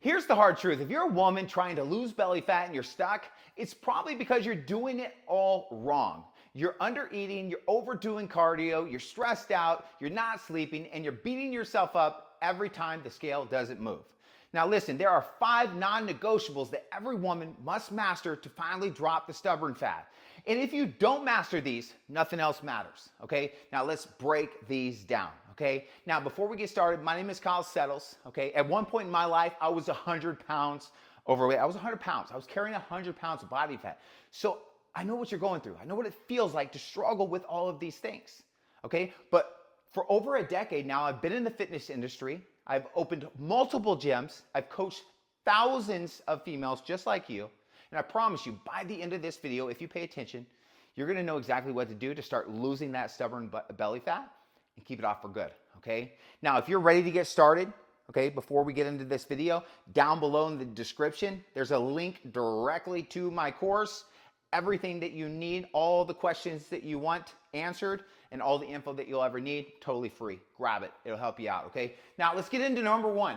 Here's the hard truth. If you're a woman trying to lose belly fat and you're stuck, it's probably because you're doing it all wrong. You're under eating, you're overdoing cardio, you're stressed out, you're not sleeping, and you're beating yourself up every time the scale doesn't move. Now listen, there are 5 non-negotiables that every woman must master to finally drop the stubborn fat. And if you don't master these, nothing else matters, okay? Now let's break these down, okay? Now before we get started, my name is Kyle Settles, okay? At one point in my life, I was 100 pounds overweight. I was 100 pounds. I was carrying 100 pounds of body fat. So I know what you're going through. I know what it feels like to struggle with all of these things, okay? But for over a decade now, I've been in the fitness industry. I've opened multiple gyms. I've coached thousands of females just like you. And I promise you, by the end of this video, if you pay attention, you're gonna know exactly what to do to start losing that stubborn belly fat and keep it off for good, okay? Now, if you're ready to get started, okay, before we get into this video, down below in the description, there's a link directly to my course, everything that you need, all the questions that you want answered, and all the info that you'll ever need, totally free. Grab it, it'll help you out, okay? Now, let's get into number one.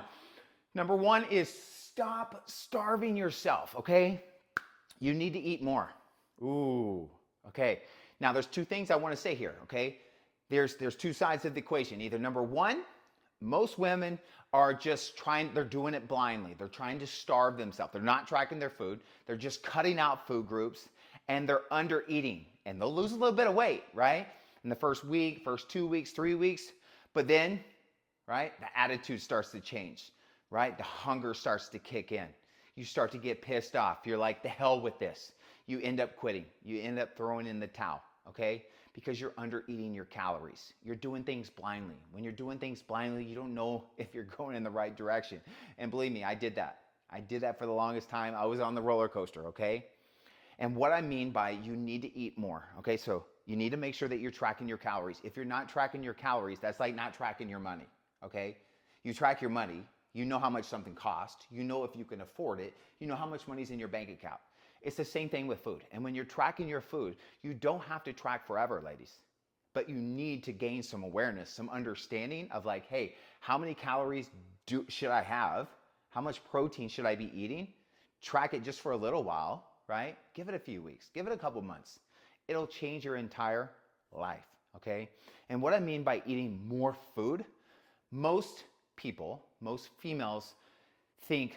Number one is stop starving yourself, okay? You need to eat more. Ooh, okay. Now, there's 2 things I want to say here, okay? There's 2 sides of the equation. Either number one, most women are just they're doing it blindly. They're trying to starve themselves. They're not tracking their food. They're just cutting out food groups and they're under eating. And they'll lose a little bit of weight, right? In the first week, first 2 weeks, 3 weeks. But then, right, the attitude starts to change, right? The hunger starts to kick in. You start to get pissed off. You're like, the hell with this. You end up quitting. You end up throwing in the towel, okay? Because you're under eating your calories. You're doing things blindly. When you're doing things blindly, you don't know if you're going in the right direction. And believe me, I did that. I did that for the longest time. I was on the roller coaster, okay? And what I mean by you need to eat more, okay? So you need to make sure that you're tracking your calories. If you're not tracking your calories, that's like not tracking your money, okay? You track your money. You know how much something costs. You know if you can afford it. You know how much money's in your bank account. It's the same thing with food. And when you're tracking your food, you don't have to track forever, ladies. But you need to gain some awareness, some understanding of like, hey, how many calories should I have? How much protein should I be eating? Track it just for a little while, right? Give it a few weeks. Give it a couple months. It'll change your entire life, okay? And what I mean by eating more food, most people, most females think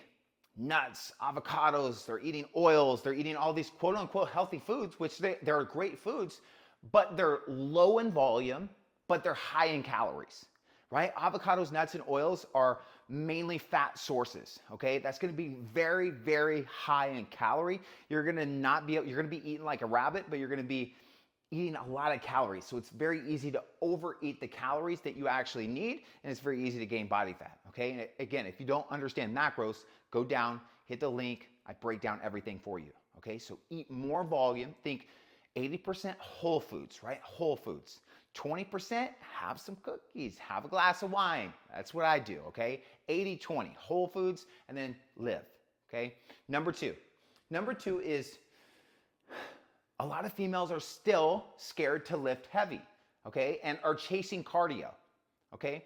nuts, avocados, they're eating oils, they're eating all these quote unquote healthy foods, which they're great foods, but they're low in volume, but they're high in calories, right? Avocados, nuts, and oils are mainly fat sources, okay? That's gonna be very, very high in calorie. You're gonna be eating like a rabbit, but you're gonna be eating a lot of calories. So it's very easy to overeat the calories that you actually need, and it's very easy to gain body fat, okay? And again, if you don't understand macros, go down, hit the link, I break down everything for you, okay? So eat more volume, think 80% whole foods, right? Whole foods. 20%, have some cookies, have a glass of wine. That's what I do, okay? 80-20, whole foods, and then live, okay? Number two is a lot of females are still scared to lift heavy, okay? And are chasing cardio, okay?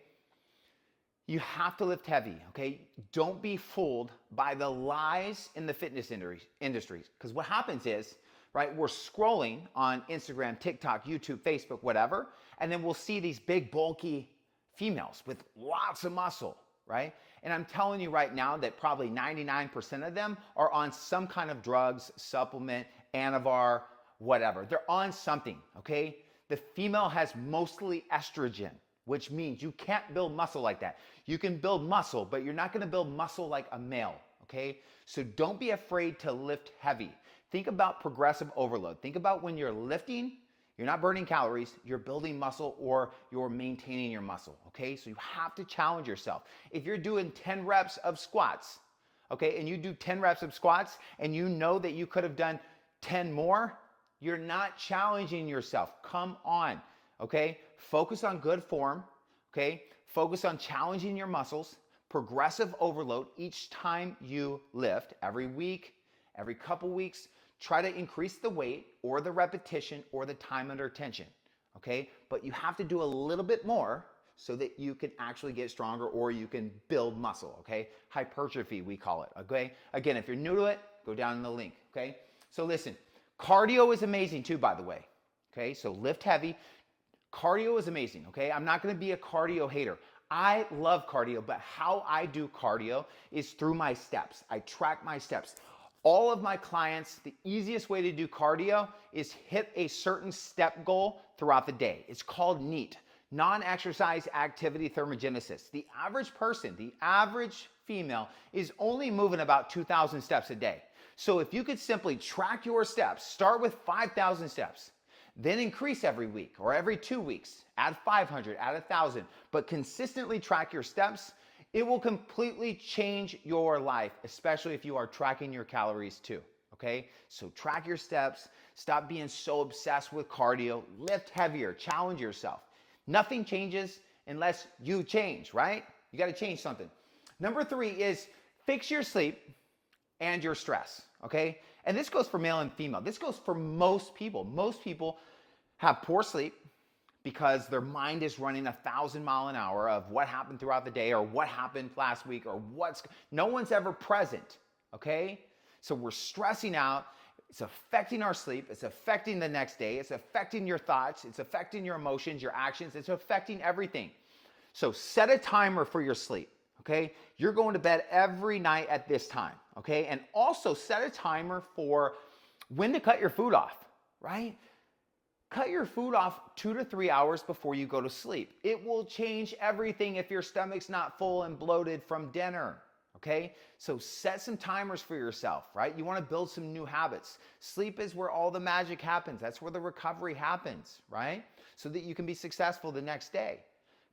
You have to lift heavy, okay? Don't be fooled by the lies in the fitness industries. Because what happens is, right, we're scrolling on Instagram, TikTok, YouTube, Facebook, whatever, and then we'll see these big, bulky females with lots of muscle, right? And I'm telling you right now that probably 99% of them are on some kind of drugs, supplement, Anavar, whatever. They're on something, okay? The female has mostly estrogen, which means you can't build muscle like that. You can build muscle, but you're not gonna build muscle like a male, okay? So don't be afraid to lift heavy. Think about progressive overload. Think about when you're lifting, you're not burning calories, you're building muscle or you're maintaining your muscle, okay? So you have to challenge yourself. If you're doing 10 reps of squats, okay, and you do 10 reps of squats and you know that you could have done 10 more, you're not challenging yourself. Come on, okay? Focus on good form, okay? Focus on challenging your muscles, progressive overload each time you lift, every week, every couple weeks. Try to increase the weight or the repetition or the time under tension, okay? But you have to do a little bit more so that you can actually get stronger or you can build muscle, okay? Hypertrophy, we call it, okay? Again, if you're new to it, go down in the link, okay? So listen, cardio is amazing too, by the way, okay? So lift heavy. Cardio is amazing, okay? I'm not gonna be a cardio hater. I love cardio, but how I do cardio is through my steps. I track my steps. All of my clients, the easiest way to do cardio is hit a certain step goal throughout the day. It's called NEAT, non-exercise activity thermogenesis. The average person, the average female is only moving about 2,000 steps a day. So if you could simply track your steps, start with 5,000 steps, then increase every week or every 2 weeks, add 500, add 1,000, but consistently track your steps, it will completely change your life, especially if you are tracking your calories too, okay? So track your steps, stop being so obsessed with cardio, lift heavier, challenge yourself. Nothing changes unless you change, right? You gotta change something. Number 3 is fix your sleep and your stress, okay? And this goes for male and female. This goes for most people. Most people have poor sleep because their mind is running 1,000 miles an hour of what happened throughout the day or what happened last week or no one's ever present, okay? So we're stressing out. It's affecting our sleep. It's affecting the next day. It's affecting your thoughts. It's affecting your emotions, your actions. It's affecting everything. So set a timer for your sleep, okay? You're going to bed every night at this time, okay? And also set a timer for when to cut your food off, right? Cut your food off 2 to 3 hours before you go to sleep. It will change everything if your stomach's not full and bloated from dinner, okay? So set some timers for yourself, right? You wanna build some new habits. Sleep is where all the magic happens. That's where the recovery happens, right? So that you can be successful the next day,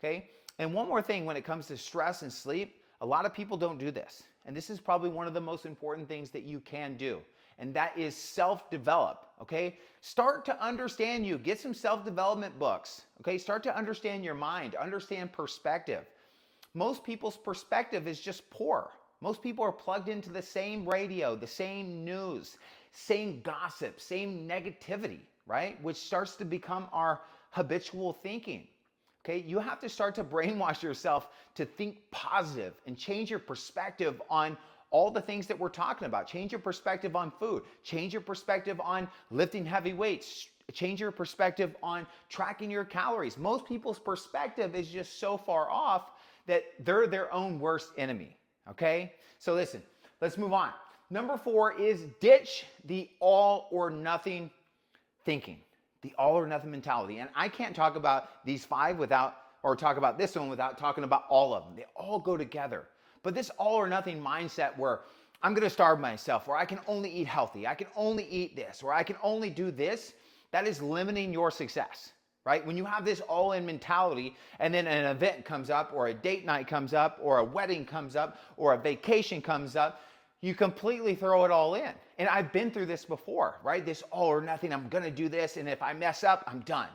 okay? And one more thing when it comes to stress and sleep, a lot of people don't do this. And this is probably one of the most important things that you can do. And that is self-develop, okay? Start to understand you. Get some self-development books, okay? Start to understand your mind, understand perspective. Most people's perspective is just poor. Most people are plugged into the same radio, the same news, same gossip, same negativity, right? Which starts to become our habitual thinking. Okay, you have to start to brainwash yourself to think positive and change your perspective on all the things that we're talking about. Change your perspective on food. Change your perspective on lifting heavy weights. Change your perspective on tracking your calories. Most people's perspective is just so far off that they're their own worst enemy. Okay, so listen, let's move on. Number 4 is ditch the all or nothing thinking. The all or nothing mentality. And I can't talk about these 5 talk about this one without talking about all of them. They all go together. But this all or nothing mindset where I'm gonna starve myself, or I can only eat healthy, I can only eat this, or I can only do this, that is limiting your success, right? When you have this all-in mentality and then an event comes up, or a date night comes up, or a wedding comes up, or a vacation comes up, you completely throw it all in. And I've been through this before, right? This all or nothing, I'm gonna do this, and if I mess up, I'm done.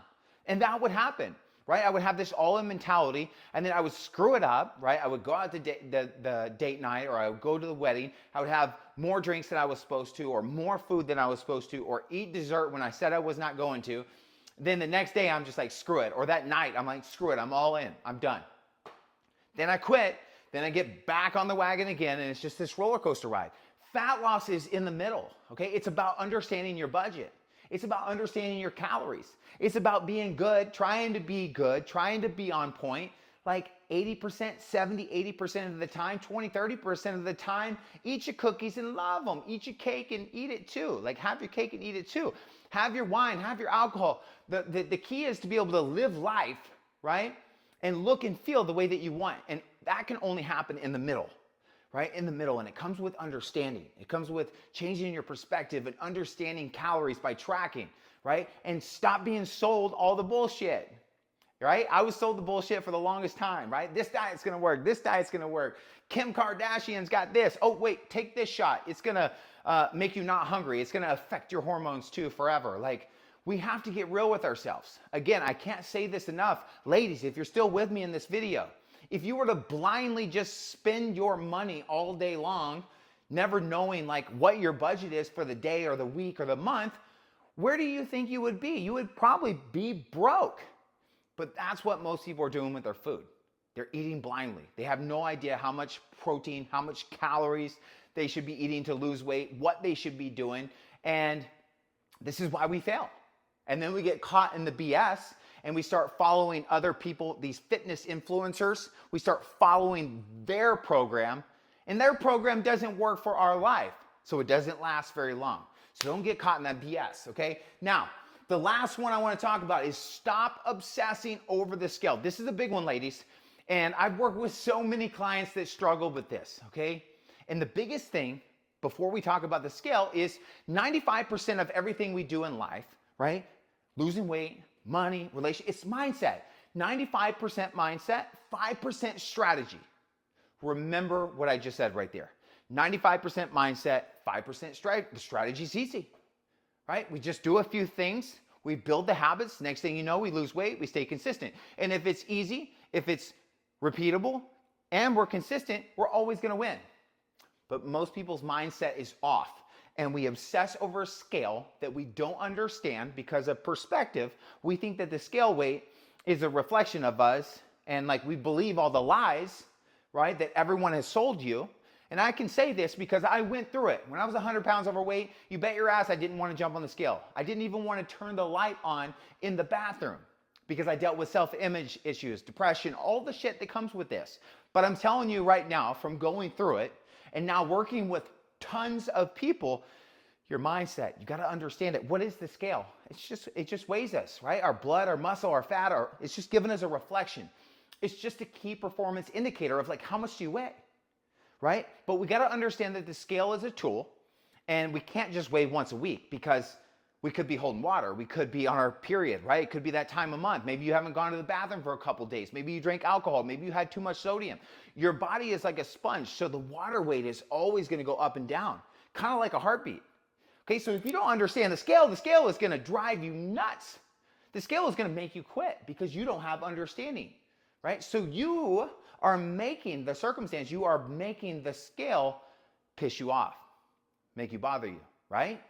And that would happen, right? I would have this all-in mentality, and then I would screw it up, right? I would go out to the date night, or I would go to the wedding, I would have more drinks than I was supposed to, or more food than I was supposed to, or eat dessert when I said I was not going to. Then the next day, I'm just like, screw it. Or that night, I'm like, screw it, I'm all in, I'm done. Then I quit. Then I get back on the wagon again, and it's just this roller coaster ride. Fat loss is in the middle, okay? It's about understanding your budget. It's about understanding your calories. It's about being good, trying to be on point, like 80%, 70, 80% of the time, 20, 30% of the time. Eat your cookies and love them. Eat your cake and eat it too. Like have your cake and eat it too. Have your wine, have your alcohol. The key is to be able to live life, right? And look and feel the way that you want. And that can only happen in the middle, right? In the middle. And it comes with understanding. It comes with changing your perspective and understanding calories by tracking, right? And stop being sold all the bullshit, right? I was sold the bullshit for the longest time, right? This diet's gonna work. This diet's gonna work. Kim Kardashian's got this. Oh, wait, take this shot. It's gonna make you not hungry. It's gonna affect your hormones too forever. Like, we have to get real with ourselves. Again, I can't say this enough. Ladies, if you're still with me in this video, if you were to blindly just spend your money all day long, never knowing like what your budget is for the day or the week or the month, where do you think you would be? You would probably be broke. But that's what most people are doing with their food. They're eating blindly. They have no idea how much protein, how much calories they should be eating to lose weight, what they should be doing. And this is why we fail. And then we get caught in the BS and we start following other people, these fitness influencers. We start following their program, and their program doesn't work for our life. So it doesn't last very long. So don't get caught in that BS, okay? Now, the last one I want to talk about is stop obsessing over the scale. This is a big one, ladies. And I've worked with so many clients that struggle with this, okay? And the biggest thing before we talk about the scale is 95% of everything we do in life, right? Losing weight, money, relation, it's mindset. 95% mindset, 5% strategy. Remember what I just said right there. 95% mindset, 5% strategy. The strategy's easy, right? We just do a few things. We build the habits. Next thing you know, we lose weight, we stay consistent. And if it's easy, if it's repeatable, and we're consistent, we're always gonna win. But most people's mindset is off. And we obsess over a scale that we don't understand because of perspective. We think that the scale weight is a reflection of us, and like we believe all the lies, right, that everyone has sold you. And I can say this because I went through it. When I was 100 pounds overweight, you bet your ass I didn't want to jump on the scale. I didn't even want to turn the light on in the bathroom because I dealt with self-image issues, depression, all the shit that comes with this. But I'm telling you right now, from going through it and now working with tons of people, your mindset, you got to understand it. What is the scale? It just weighs us, right? Our blood, our muscle, our fat, it's just giving us a reflection. It's just a key performance indicator of like how much do you weigh, right? But we got to understand that the scale is a tool, and we can't just weigh once a week because we could be holding water. We could be on our period, right? It could be that time of month. Maybe you haven't gone to the bathroom for a couple days. Maybe you drank alcohol. Maybe you had too much sodium. Your body is like a sponge, so the water weight is always going to go up and down, kind of like a heartbeat. Okay, so if you don't understand the scale is going to drive you nuts. The scale is going to make you quit because you don't have understanding, right? So you are making the circumstance, you are making the scale piss you off, make you bother you, right?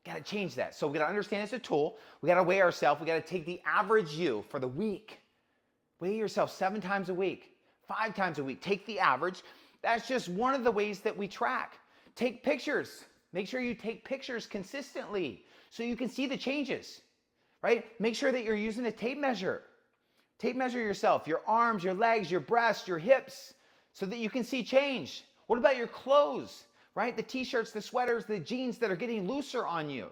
Got to change that. So we got to understand it's a tool. We got to weigh ourselves. We got to take the average you for the week. Weigh yourself 7 times a week, 5 times a week. Take the average. That's just one of the ways that we track. Take pictures. Make sure you take pictures consistently so you can see the changes, right? Make sure that you're using a tape measure. Tape measure yourself, your arms, your legs, your breasts, your hips, so that you can see change. What about your clothes? Right? The t-shirts, the sweaters, the jeans that are getting looser on you,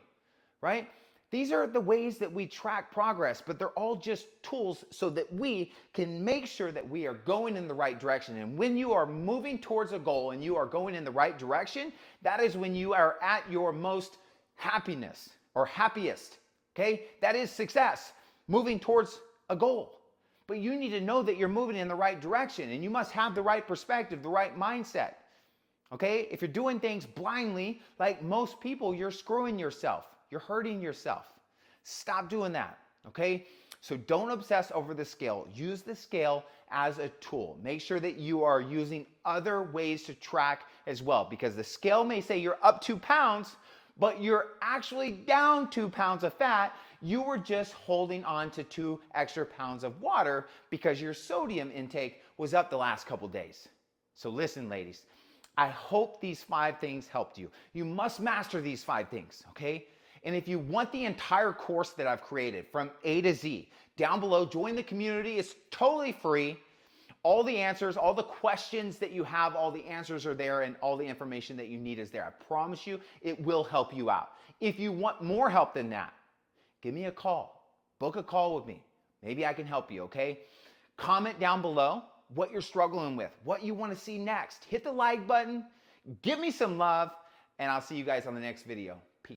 right? These are the ways that we track progress, but they're all just tools so that we can make sure that we are going in the right direction. And when you are moving towards a goal and you are going in the right direction, that is when you are at your most happiness or happiest, okay? That is success, moving towards a goal. But you need to know that you're moving in the right direction, and you must have the right perspective, the right mindset. Okay, if you're doing things blindly, like most people, you're screwing yourself. You're hurting yourself. Stop doing that, okay? So don't obsess over the scale. Use the scale as a tool. Make sure that you are using other ways to track as well, because the scale may say you're up 2 pounds, but you're actually down 2 pounds of fat. You were just holding on to 2 extra pounds of water because your sodium intake was up the last couple days. So listen, ladies. I hope these 5 things helped you. You must master these 5 things, okay? And if you want the entire course that I've created from A to Z, down below, join the community. It's totally free. All the answers, all the questions that you have, all the answers are there, and all the information that you need is there. I promise you, it will help you out. If you want more help than that, give me a call. Book a call with me. Maybe I can help you, okay? Comment down below what you're struggling with, what you want to see next. Hit the like button, give me some love, and I'll see you guys on the next video.